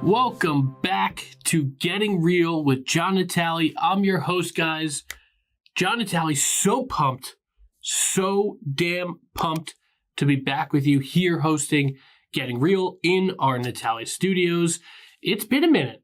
Welcome back to Getting Real with John Natale. I'm your host, guys. John Natale, so pumped, so damn pumped to be back with you here hosting Getting Real in our Natale studios. It's been a minute.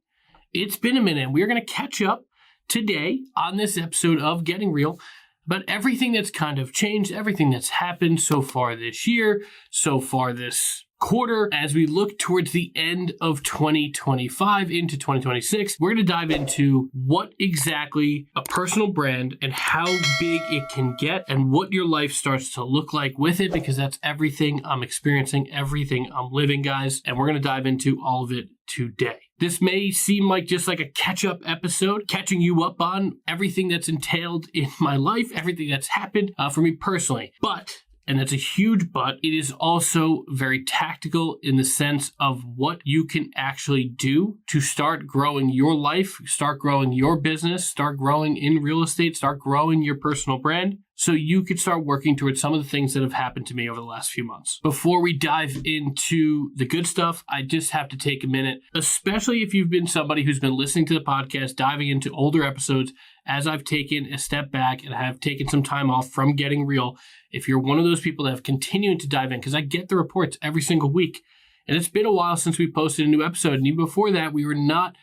We're going to catch up today on this episode of Getting Real about everything that's kind of changed, everything that's happened so far this year, so far this quarter. As we look towards the end of 2025 into 2026, we're going to dive into what exactly a personal brand and how big it can get and what your life starts to look like with it, because that's everything I'm experiencing, everything I'm living, guys. And we're going to dive into all of it today. This may seem like just like a catch-up episode, catching you up on everything that's entailed in my life, everything that's happened for me personally. But, and that's a huge but, it is also very tactical in the sense of what you can actually do to start growing your life, start growing your business, start growing in real estate, start growing your personal brand, so you could start working towards some of the things that have happened to me over the last few months. Before we dive into the good stuff, I just have to take a minute, especially if you've been somebody who's been listening to the podcast, diving into older episodes, as I've taken a step back and have taken some time off from Getting Real. If you're one of those people that have continued to dive in, because I get the reports every single week, and it's been a while since we posted a new episode, and even before that, we were not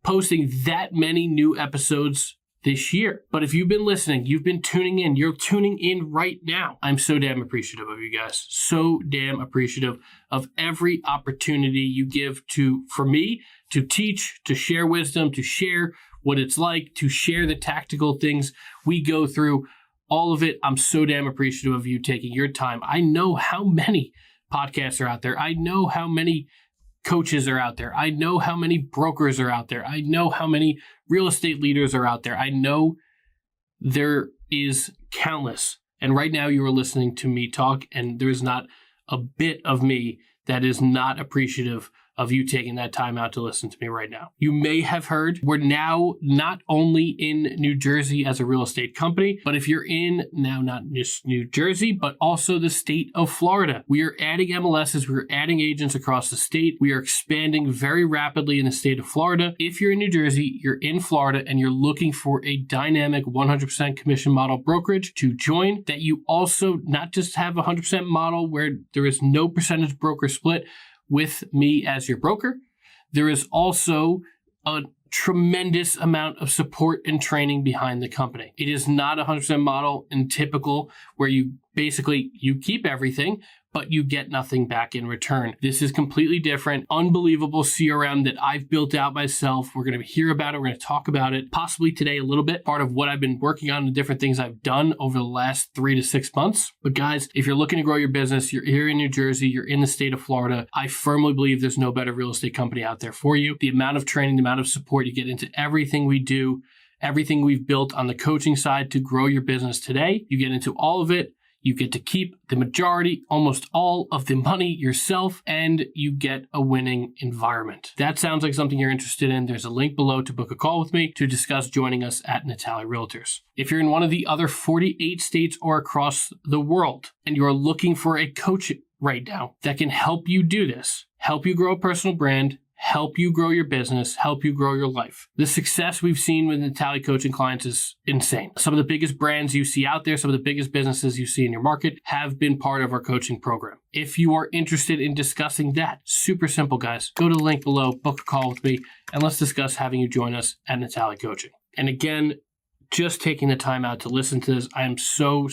posting that many new episodes this year. But if you've been listening, you've been tuning in, you're tuning in right now. I'm so damn appreciative of you guys. So damn appreciative of every opportunity you give for me to teach, to share wisdom, to share what it's like, to share the tactical things we go through. All of it, I'm so damn appreciative of you taking your time. I know how many podcasts are out there. I know how many coaches are out there. I know how many brokers are out there. I know how many real estate leaders are out there. I know there is countless. And right now you are listening to me talk, and there is not a bit of me that is not appreciative of you taking that time out to listen to me right now. You may have heard we're now not only in New Jersey as a real estate company, but if you're in now not just New Jersey, but also the state of Florida. We are adding MLSs, we're adding agents across the state. We are expanding very rapidly in the state of Florida. If you're in New Jersey, you're in Florida, and you're looking for a dynamic 100% commission model brokerage to join, that you also not just have a 100% model where there is no percentage broker split with me as your broker. There is also a tremendous amount of support and training behind the company. It is not a 100% model and typical where you keep everything, but you get nothing back in return. This is completely different. Unbelievable CRM that I've built out myself. We're going to hear about it. We're going to talk about it possibly today a little bit. Part of what I've been working on, the different things I've done over the last 3 to 6 months. But guys, if you're looking to grow your business, you're here in New Jersey, you're in the state of Florida, I firmly believe there's no better real estate company out there for you. The amount of training, the amount of support, you get into everything we do, everything we've built on the coaching side to grow your business today. You get into all of it. You get to keep the majority, almost all of the money yourself, and you get a winning environment. That sounds like something you're interested in. There's a link below to book a call with me to discuss joining us at Natale Realtors. If you're in one of the other 48 states or across the world, and you are looking for a coach right now that can help you do this, help you grow a personal brand, help you grow your business, help you grow your life. The success we've seen with Natale coaching clients is insane. Some of the biggest brands you see out there, some of the biggest businesses you see in your market have been part of our coaching program. If you are interested in discussing that, super simple, guys. Go to the link below, book a call with me, and let's discuss having you join us at Natale Coaching. And again, just taking the time out to listen to this, I am so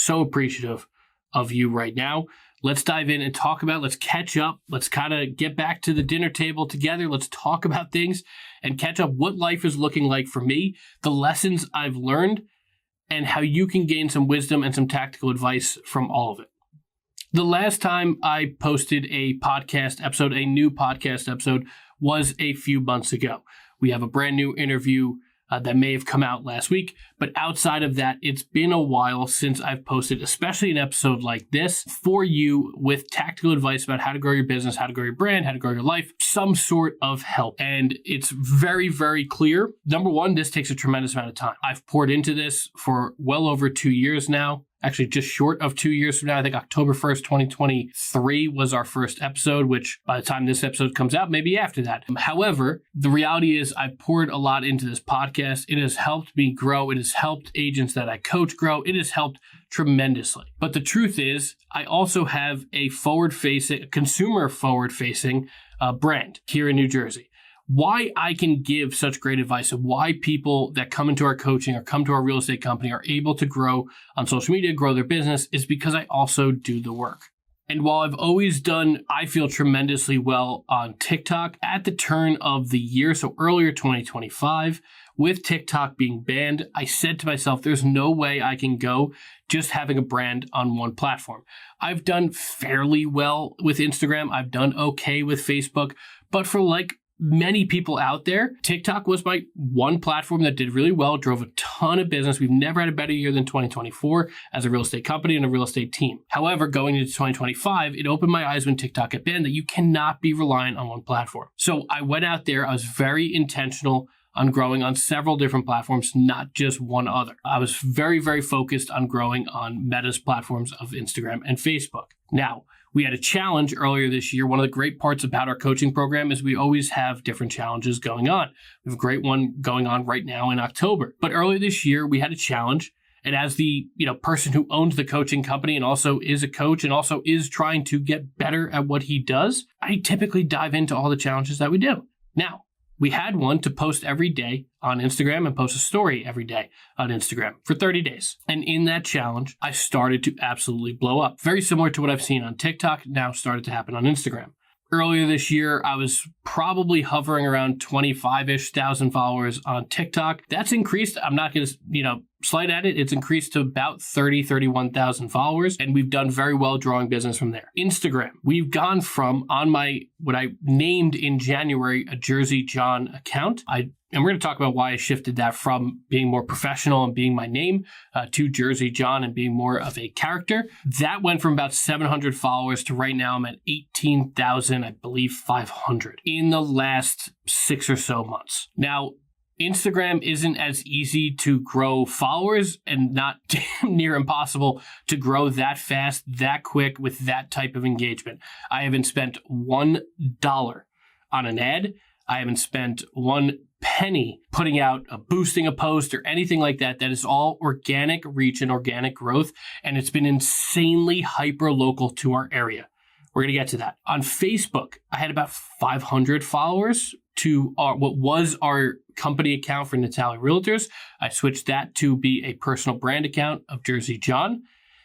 appreciative of you right now. Let's dive in and talk about, let's catch up. Let's kind of get back to the dinner table together. Let's talk about things and catch up what life is looking like for me, the lessons I've learned, and how you can gain some wisdom and some tactical advice from all of it. The last time I posted a podcast episode, a new podcast episode, was a few months ago. We have a brand new interview that may have come out last week. But outside of that, it's been a while since I've posted, especially an episode like this, for you with tactical advice about how to grow your business, how to grow your brand, how to grow your life, some sort of help. And it's very, very clear. Number one, this takes a tremendous amount of time. I've poured into this for well over 2 years now. actually just short of 2 years from now. I think October 1st, 2023 was our first episode, which by the time this episode comes out, maybe after that. However, the reality is I've poured a lot into this podcast. It has helped me grow. It has helped agents that I coach grow. It has helped tremendously. But the truth is, I also have a consumer forward-facing brand here in New Jersey. Why I can give such great advice and why people that come into our coaching or come to our real estate company are able to grow on social media, grow their business, is because I also do the work. And while I've always done, I feel tremendously well on TikTok, at the turn of the year, so earlier 2025, with TikTok being banned, I said to myself, there's no way I can go just having a brand on one platform. I've done fairly well with Instagram. I've done okay with Facebook, but for many people out there, TikTok was my one platform that did really well, drove a ton of business. We've never had a better year than 2024 as a real estate company and a real estate team. However, going into 2025, it opened my eyes when TikTok got banned that you cannot be reliant on one platform. So I went out there, I was very intentional on growing on several different platforms, not just one other. I was very, very focused on growing on Meta's platforms of Instagram and Facebook. Now, we had a challenge earlier this year. One of the great parts about our coaching program is we always have different challenges going on. We have a great one going on right now in October. But earlier this year, we had a challenge. And as the person who owns the coaching company and also is a coach and also is trying to get better at what he does, I typically dive into all the challenges that we do. Now, we had one to post every day on Instagram and post a story every day on Instagram for 30 days. And in that challenge, I started to absolutely blow up. Very similar to what I've seen on TikTok, now started to happen on Instagram. Earlier this year, I was probably hovering around 25-ish thousand followers on TikTok. That's increased. I'm not going to, slight at it. It's increased to about 31,000 followers, and we've done very well drawing business from there. Instagram, we've gone from on what I named in January a Jersey John account. And we're going to talk about why I shifted that from being more professional and being my name to Jersey John and being more of a character. That went from about 700 followers to right now I'm at 18,000, I believe 500 in the last 6 or so months. Now, Instagram isn't as easy to grow followers and not damn near impossible to grow that fast, that quick with that type of engagement. I haven't spent $1 on an ad. I haven't spent one penny putting out boosting a post or anything like that. That is all organic reach and organic growth. And it's been insanely hyper local to our area. We're going to get to that. On Facebook, I had about 500 followers to what was our company account for Natale Realtors. I switched that to be a personal brand account of Jersey John.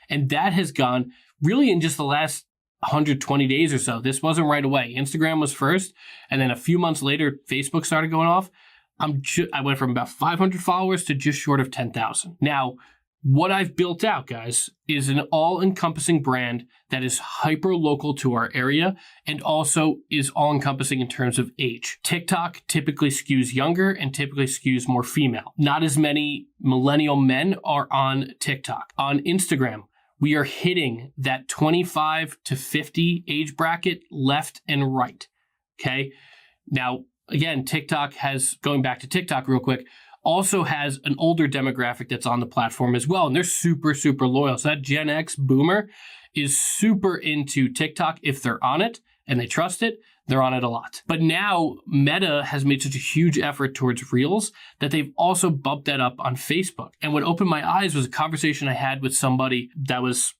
And that has gone really in just the last 120 days or so. This wasn't right away. Instagram was first. And then a few months later, Facebook started going off. I went from about 500 followers to just short of 10,000. Now, what I've built out, guys, is an all-encompassing brand that is hyper-local to our area and also is all-encompassing in terms of age. TikTok typically skews younger and typically skews more female. Not as many millennial men are on TikTok. On Instagram, we are hitting that 25 to 50 age bracket left and right, okay? Now, again, going back to TikTok real quick, also has an older demographic that's on the platform as well. And they're super, super loyal. So that Gen X boomer is super into TikTok. If they're on it and they trust it, they're on it a lot. But now Meta has made such a huge effort towards Reels that they've also bumped that up on Facebook. And what opened my eyes was a conversation I had with somebody that was,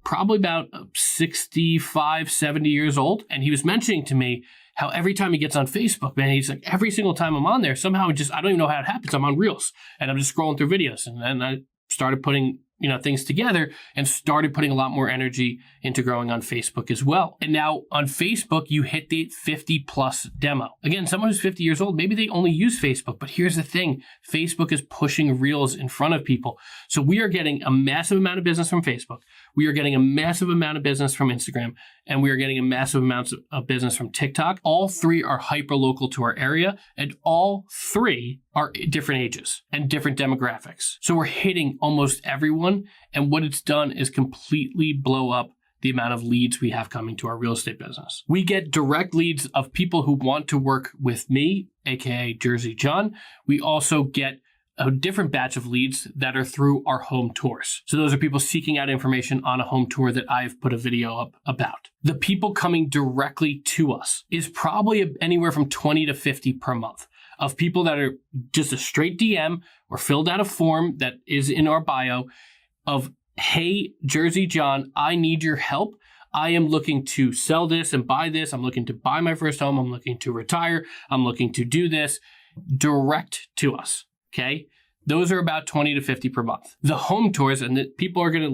probably about 65, 70 years old. And he was mentioning to me how every time he gets on Facebook, man, he's like, every single time I'm on there, somehow I don't even know how it happens. I'm on Reels and I'm just scrolling through videos. And then I started putting things together and started putting a lot more energy into growing on Facebook as well. And now on Facebook, you hit the 50 plus demo. Again, someone who's 50 years old, maybe they only use Facebook, but here's the thing. Facebook is pushing Reels in front of people. So we are getting a massive amount of business from Facebook. We are getting a massive amount of business from Instagram, and we are getting a massive amount of business from TikTok. All three are hyper local to our area, and all three are different ages and different demographics. So we're hitting almost everyone, and what it's done is completely blow up the amount of leads we have coming to our real estate business. We get direct leads of people who want to work with me, aka Jersey John. We also get a different batch of leads that are through our home tours. So those are people seeking out information on a home tour that I've put a video up about. The people coming directly to us is probably anywhere from 20 to 50 per month of people that are just a straight DM or filled out a form that is in our bio of, hey, Jersey John, I need your help. I am looking to sell this and buy this. I'm looking to buy my first home. I'm looking to retire. I'm looking to do this. Direct to us. Okay, those are about 20 to 50 per month. The home tours, and the people are going to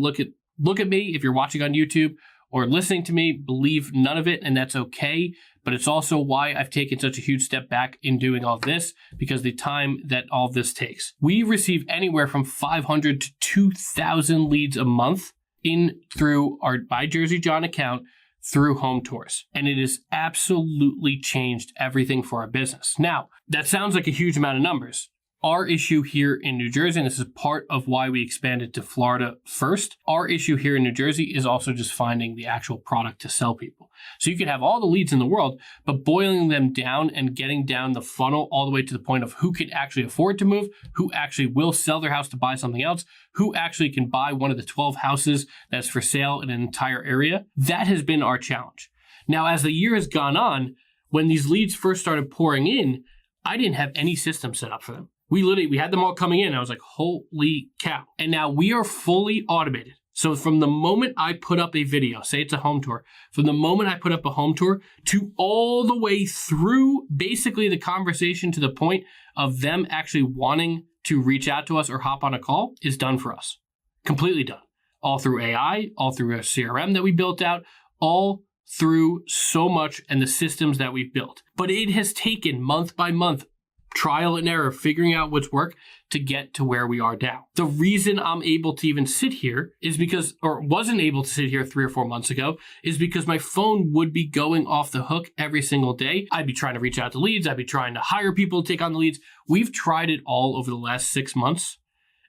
look at me if you're watching on YouTube or listening to me, believe none of it, and that's okay. But it's also why I've taken such a huge step back in doing all this, because the time that all this takes. We receive anywhere from 500 to 2,000 leads a month in through our By Jersey John account through home tours. And it has absolutely changed everything for our business. Now, that sounds like a huge amount of numbers. Our issue here in New Jersey, and this is part of why we expanded to Florida first, our issue here in New Jersey is also just finding the actual product to sell people. So you could have all the leads in the world, but boiling them down and getting down the funnel all the way to the point of who can actually afford to move, who actually will sell their house to buy something else, who actually can buy one of the 12 houses that's for sale in an entire area, that has been our challenge. Now, as the year has gone on, when these leads first started pouring in, I didn't have any system set up for them. We had them all coming in. I was like, holy cow. And now we are fully automated. So from the moment I put up a video, say it's a home tour, from the moment I put up a home tour to all the way through basically the conversation to the point of them actually wanting to reach out to us or hop on a call is done for us. Completely done. All through AI, all through our CRM that we built out, all through so much and the systems that we've built. But it has taken month by month, trial and error, figuring out what's work to get to where we are now. The reason I'm able to even sit here is because, or wasn't able to sit here 3 or 4 months ago, is because my phone would be going off the hook every single day. I'd be trying to reach out to leads. I'd be trying to hire people to take on the leads. We've tried it all over the last 6 months,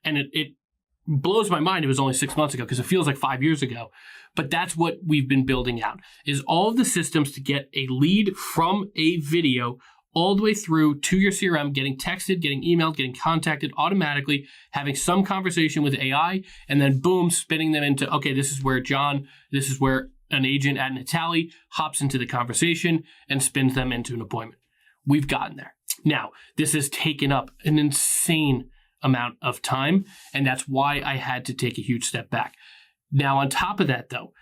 and it blows my mind it was only 6 months ago because it feels like 5 years ago. But that's what we've been building out, is all of the systems to get a lead from a video all the way through to your CRM, getting texted, getting emailed, getting contacted automatically, having some conversation with AI, and then boom, spinning them into, okay, this is where an agent at Natale hops into the conversation and spins them into an appointment. We've gotten there. Now, this has taken up an insane amount of time, and that's why I had to take a huge step back. Now, on top of that, though,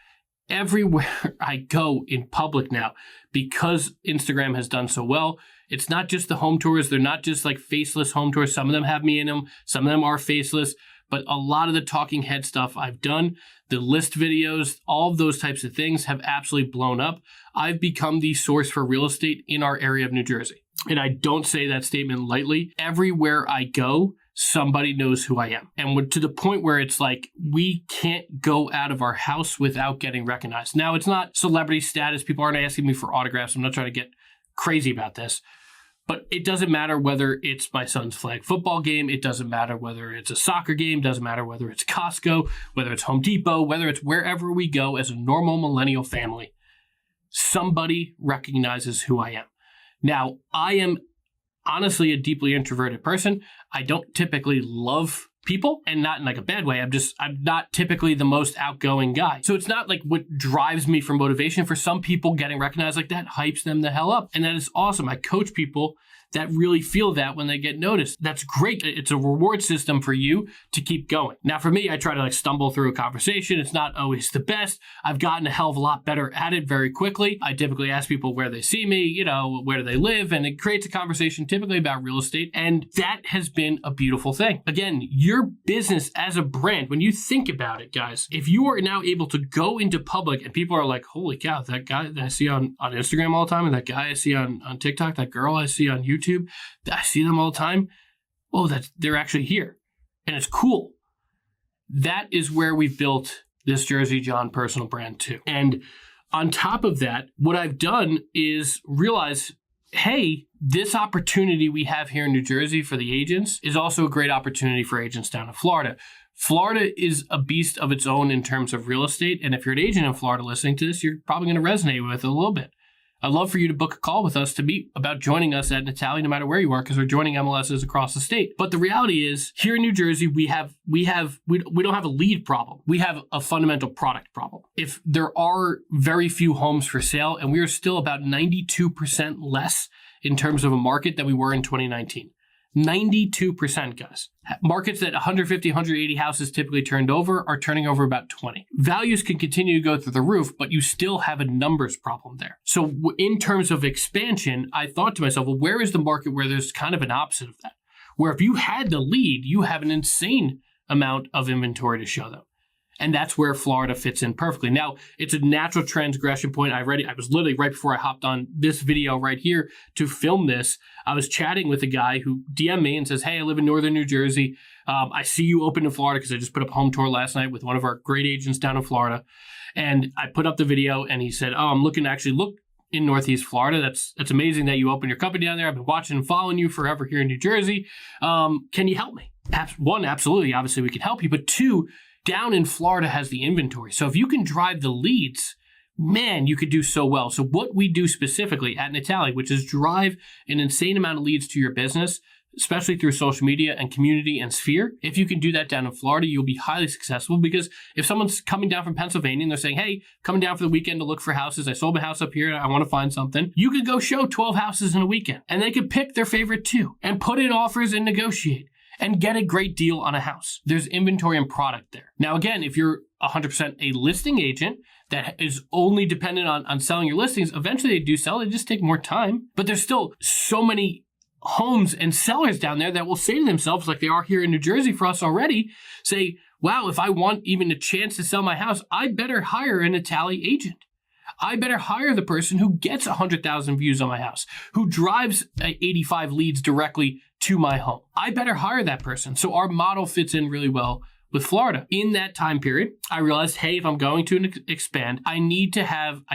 everywhere I go in public now, because Instagram has done so well, it's not just the home tours. They're not just like faceless home tours. Some of them have me in them. Some of them are faceless. But a lot of the talking head stuff I've done, the list videos, all of those types of things have absolutely blown up. I've become the source for real estate in our area of New Jersey. And I don't say that statement lightly. Everywhere I go, somebody knows who I am. And to the point where it's like, we can't go out of our house without getting recognized. Now, it's not celebrity status. People aren't asking me for autographs. I'm not trying to get crazy about this. But it doesn't matter whether it's my son's flag football game. It doesn't matter whether it's a soccer game. Doesn't matter whether it's Costco, whether it's Home Depot, whether it's wherever we go as a normal millennial family. Somebody recognizes who I am. Now, I am honestly a deeply introverted person. I don't typically love people, and not in like a bad way. I'm not typically the most outgoing guy. So it's not like what drives me for motivation. For some people, getting recognized like that hypes them the hell up. And that is awesome. I coach people that really feel that when they get noticed. That's great. It's a reward system for you to keep going. Now, for me, I try to like stumble through a conversation. It's not always the best. I've gotten a hell of a lot better at it very quickly. I typically ask people where they see me, where do they live, and it creates a conversation typically about real estate. And that has been a beautiful thing. Again, your business as a brand, when you think about it, guys, if you are now able to go into public and people are like, holy cow, that guy that I see on Instagram all the time, and that guy I see on TikTok, that girl I see on YouTube, I see them all the time. Oh, they're actually here. And it's cool. That is where we've built this Jersey John personal brand too. And on top of that, what I've done is realize, hey, this opportunity we have here in New Jersey for the agents is also a great opportunity for agents down in Florida. Florida is a beast of its own in terms of real estate. And if you're an agent in Florida listening to this, you're probably going to resonate with it a little bit. I'd love for you to book a call with us to meet about joining us at Natale, no matter where you are, because we're joining MLSs across the state. But the reality is, here in New Jersey, we don't have a lead problem. We have a fundamental product problem. If there are very few homes for sale, and we are still about 92% less in terms of a market than we were in 2019. 92%, guys. Markets that 150, 180 houses typically turned over are turning over about 20. Values can continue to go through the roof, but you still have a numbers problem there. So in terms of expansion, I thought to myself, well, where is the market where there's kind of an opposite of that? Where if you had the lead, you have an insane amount of inventory to show them. And that's where Florida fits in perfectly. Now, it's a natural transgression point. I was literally right before I hopped on this video right here to film this. I was chatting with a guy who DM'd me and says, hey, I live in northern New Jersey. I see you open in Florida because I just put up a home tour last night with one of our great agents down in Florida. And I put up the video and he said, oh, I'm looking to actually look in Northeast Florida. That's amazing that you opened your company down there. I've been watching and following you forever here in New Jersey. Can you help me? One, absolutely. Obviously, we can help you. But two, down in Florida has the inventory. So if you can drive the leads, man, you could do so well. So what we do specifically at Natale, which is drive an insane amount of leads to your business, especially through social media and community and sphere. If you can do that down in Florida, you'll be highly successful, because if someone's coming down from Pennsylvania and they're saying, hey, coming down for the weekend to look for houses, I sold my house up here, I want to find something, you could go show 12 houses in a weekend and they could pick their favorite 2 and put in offers and negotiate and get a great deal on a house. There's inventory and product there. Now, again, if you're 100% a listing agent that is only dependent on selling your listings, eventually they do sell, they just take more time. But there's still so many homes and sellers down there that will say to themselves, like they are here in New Jersey for us already, say, wow, if I want even a chance to sell my house, I better hire a Natale agent. I better hire the person who gets 100,000 views on my house, who drives 85 leads directly to my home. I better hire that person. So our model fits in really well with Florida. In that time period, I realized, hey, if I'm going to expand, I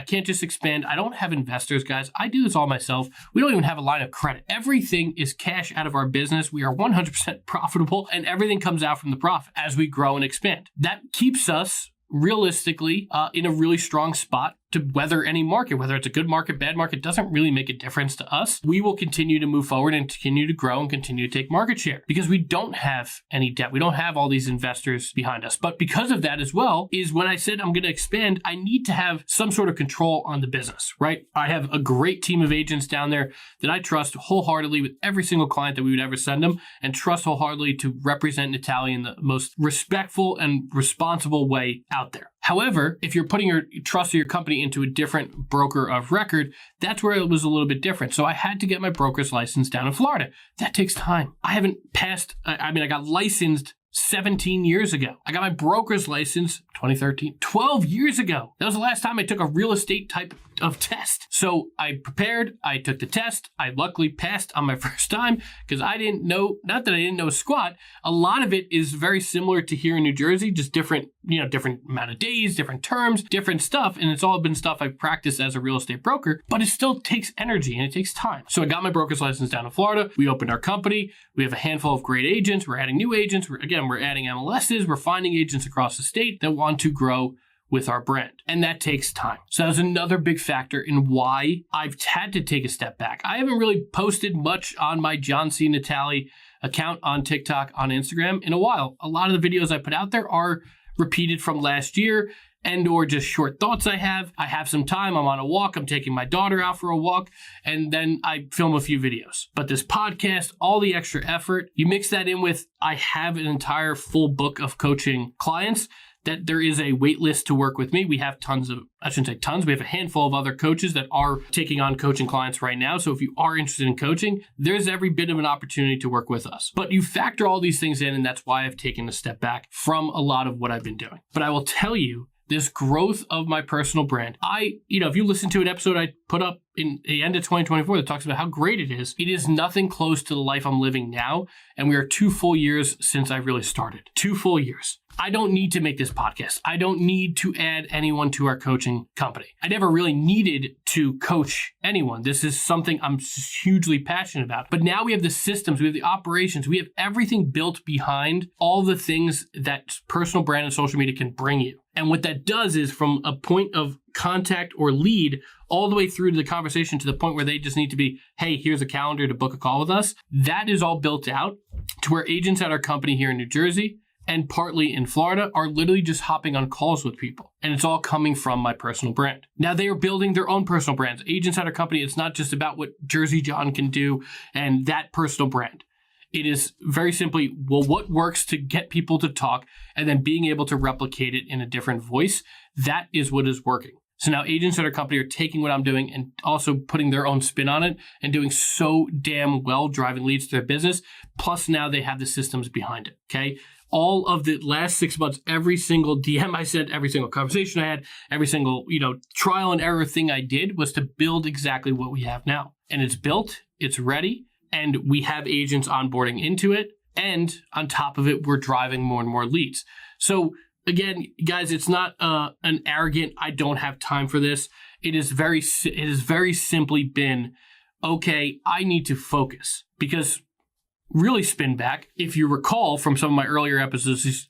can't just expand. I don't have investors, guys. I do this all myself. We don't even have a line of credit. Everything is cash out of our business. We are 100% profitable, and everything comes out from the profit as we grow and expand. That keeps us realistically in a really strong spot to weather any market. Whether it's a good market, bad market, doesn't really make a difference to us. We will continue to move forward and continue to grow and continue to take market share because we don't have any debt. We don't have all these investors behind us. But because of that as well is when I said I'm going to expand, I need to have some sort of control on the business, right? I have a great team of agents down there that I trust wholeheartedly with every single client that we would ever send them, and trust wholeheartedly to represent Natale in the most respectful and responsible way out there. However, if you're putting your trust of your company into a different broker of record, that's where it was a little bit different. So I had to get my broker's license down in Florida. That takes time. I haven't passed, I got licensed 17 years ago. I got my broker's license 2013, 12 years ago. That was the last time I took a real estate type of test. So I prepared, I took the test. I luckily passed on my first time because I didn't know, not that I didn't know squat. A lot of it is very similar to here in New Jersey, just different, different amount of days, different terms, different stuff. And it's all been stuff I've practiced as a real estate broker, but it still takes energy and it takes time. So I got my broker's license down in Florida. We opened our company. We have a handful of great agents. We're adding new agents. We're adding MLSs. We're finding agents across the state that want to grow with our brand. And that takes time. So that's another big factor in why I've had to take a step back. I haven't really posted much on my John C. Natale account on TikTok, on Instagram in a while. A lot of the videos I put out there are repeated from last year and or just short thoughts I have. I have some time. I'm on a walk. I'm taking my daughter out for a walk. And then I film a few videos. But this podcast, all the extra effort, you mix that in with I have an entire full book of coaching clients that there is a wait list to work with me. We have I shouldn't say tons, we have a handful of other coaches that are taking on coaching clients right now. So if you are interested in coaching, there's every bit of an opportunity to work with us. But you factor all these things in, and that's why I've taken a step back from a lot of what I've been doing. But I will tell you, this growth of my personal brand, if you listen to an episode I put up in the end of 2024 that talks about how great it is nothing close to the life I'm living now. And we are 2 full years since I really started. 2 full years. I don't need to make this podcast. I don't need to add anyone to our coaching company. I never really needed to coach anyone. This is something I'm hugely passionate about. But now we have the systems, we have the operations, we have everything built behind all the things that personal brand and social media can bring you. And what that does is from a point of contact or lead all the way through to the conversation to the point where they just need to be, hey, here's a calendar to book a call with us. That is all built out to where agents at our company here in New Jersey and partly in Florida are literally just hopping on calls with people. And it's all coming from my personal brand. Now they are building their own personal brands. Agents at our company, it's not just about what Jersey John can do and that personal brand. It is very simply, well, what works to get people to talk and then being able to replicate it in a different voice. That is what is working. So now agents at our company are taking what I'm doing and also putting their own spin on it and doing so damn well, driving leads to their business. Plus now they have the systems behind it, okay? All of the last 6 months, every single DM I sent, every single conversation I had, every single, trial and error thing I did was to build exactly what we have now. And it's built, it's ready, and we have agents onboarding into it. And on top of it, we're driving more and more leads. So again, guys, it's not an arrogant, I don't have time for this. It has very simply been, okay, I need to focus. Because really spin back, if you recall from some of my earlier episodes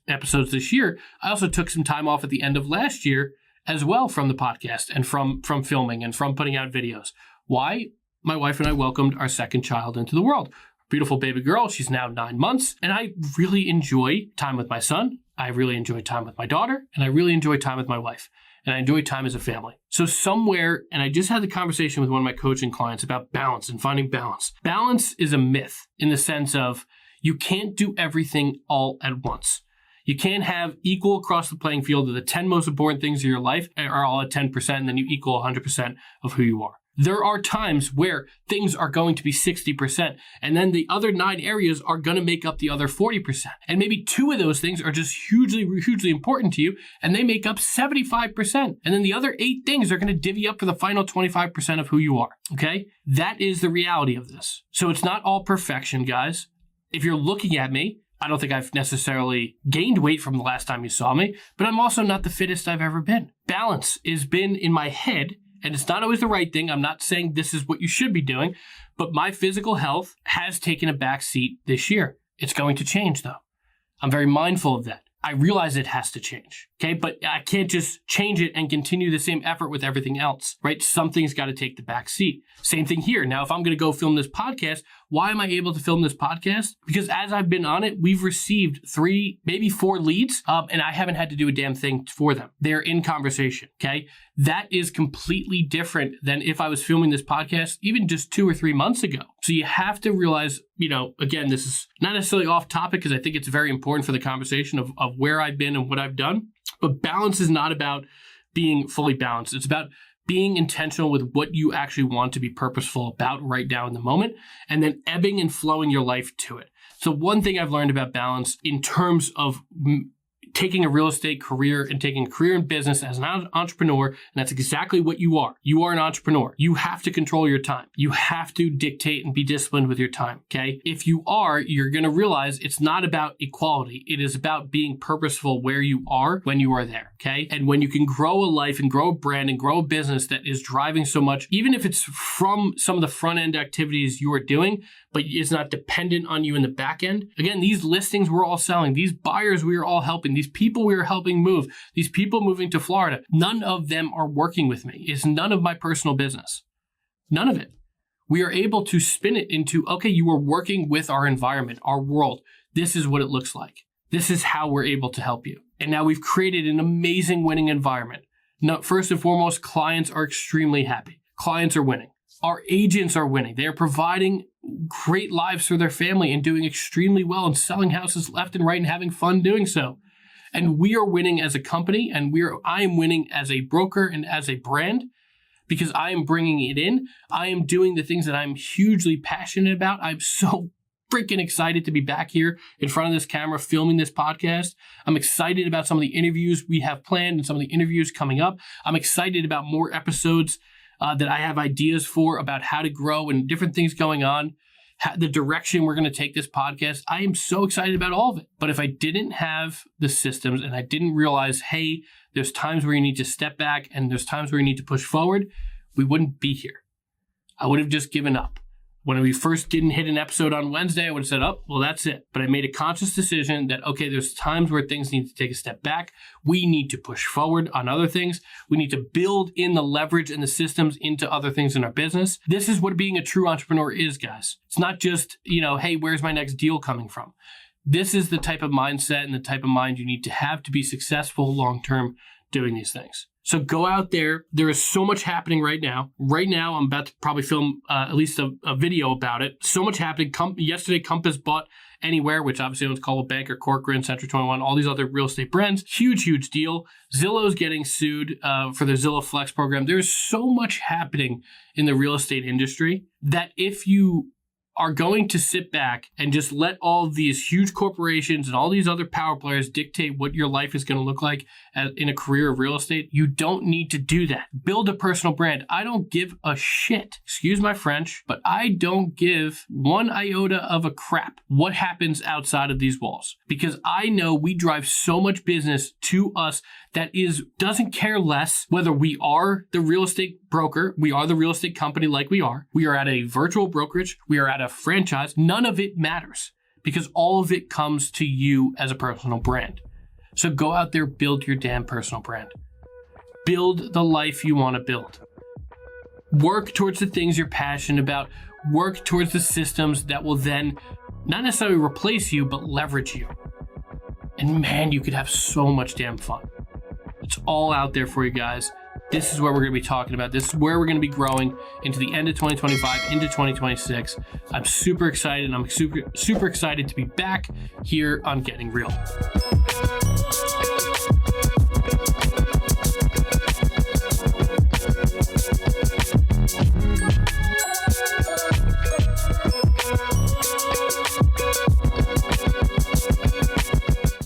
this year, I also took some time off at the end of last year as well from the podcast and from filming and from putting out videos. Why? My wife and I welcomed our second child into the world. Beautiful baby girl. She's now 9 months. And I really enjoy time with my son. I really enjoy time with my daughter. And I really enjoy time with my wife. And I enjoy time as a family. So somewhere, and I just had the conversation with one of my coaching clients about balance and finding balance. Balance is a myth in the sense of you can't do everything all at once. You can't have equal across the playing field of the 10 most important things in your life are all at 10%, and then you equal 100% of who you are. There are times where things are going to be 60%, and then the other 9 areas are going to make up the other 40%. And maybe 2 of those things are just hugely, hugely important to you, and they make up 75%. And then the other 8 things are going to divvy up for the final 25% of who you are, okay? That is the reality of this. So it's not all perfection, guys. If you're looking at me, I don't think I've necessarily gained weight from the last time you saw me, but I'm also not the fittest I've ever been. Balance has been in my head. And it's not always the right thing. I'm not saying this is what you should be doing, but my physical health has taken a back seat this year. It's going to change, though. I'm very mindful of that. I realize it has to change, okay? But I can't just change it and continue the same effort with everything else, right? Something's got to take the back seat. Same thing here. Now, if I'm going to go film this podcast, why am I able to film this podcast? Because as I've been on it, we've received 3, maybe 4 leads, and I haven't had to do a damn thing for them. They're in conversation, okay? That is completely different than if I was filming this podcast even just 2 or 3 months ago. So you have to realize, again, this is not necessarily off topic because I think it's very important for the conversation of where I've been and what I've done. But balance is not about being fully balanced. It's about being intentional with what you actually want to be purposeful about right now in the moment, and then ebbing and flowing your life to it. So one thing I've learned about balance in terms of taking a real estate career and taking a career in business as an entrepreneur, and that's exactly what you are. You are an entrepreneur. You have to control your time. You have to dictate and be disciplined with your time, okay? If you are, you're going to realize it's not about equality. It is about being purposeful where you are when you are there, okay? And when you can grow a life and grow a brand and grow a business that is driving so much, even if it's from some of the front-end activities you are doing, but it's not dependent on you in the back end. Again, these listings we're all selling, these buyers we are all helping, these people we are helping move, these people moving to Florida, none of them are working with me. It's none of my personal business. None of it. We are able to spin it into, okay, you are working with our environment, our world. This is what it looks like. This is how we're able to help you. And now we've created an amazing winning environment. Now, first and foremost, clients are extremely happy. Clients are winning. Our agents are winning. They are providing great lives for their family and doing extremely well and selling houses left and right and having fun doing so. And we are winning as a company, and I am winning as a broker and as a brand because I am bringing it in. I am doing the things that I'm hugely passionate about. I'm so freaking excited to be back here in front of this camera filming this podcast. I'm excited about some of the interviews we have planned and some of the interviews coming up. I'm excited about more episodes that I have ideas for about how to grow and different things going on. the direction we're going to take this podcast. I am so excited about all of it. But if I didn't have the systems and I didn't realize, hey, there's times where you need to step back and there's times where you need to push forward, we wouldn't be here. I would have just given up. When we first didn't hit an episode on Wednesday, I would have said, oh, well, that's it. But I made a conscious decision that, okay, there's times where things need to take a step back. We need to push forward on other things. We need to build in the leverage and the systems into other things in our business. This is what being a true entrepreneur is, guys. It's not just, hey, where's my next deal coming from? This is the type of mindset and the type of mind you need to have to be successful long-term doing these things. So go out there. There is so much happening right now. Right now, I'm about to probably film at least a video about it. So much happening. Yesterday, Compass bought Anywhere, which obviously owns Coldwell Banker, Corcoran, Century 21, all these other real estate brands. Huge, huge deal. Zillow's getting sued for their Zillow Flex program. There's so much happening in the real estate industry that if you are going to sit back and just let all of these huge corporations and all these other power players dictate what your life is going to look like in a career of real estate, you don't need to do that. Build a personal brand. I don't give a shit. Excuse my French, but I don't give one iota of a crap what happens outside of these walls, because I know we drive so much business to us that doesn't care less whether we are the real estate broker, we are the real estate company like we are at a virtual brokerage, we are at a franchise. None of it matters because all of it comes to you as a personal brand. So go out there, build your damn personal brand. Build the life you want to build. Work towards the things you're passionate about. Work towards the systems that will then not necessarily replace you, but leverage you. And man, you could have so much damn fun. It's all out there for you guys. This is what we're going to be talking about. This is where we're going to be growing into the end of 2025, into 2026. I'm super excited. I'm super excited to be back here on Getting Real.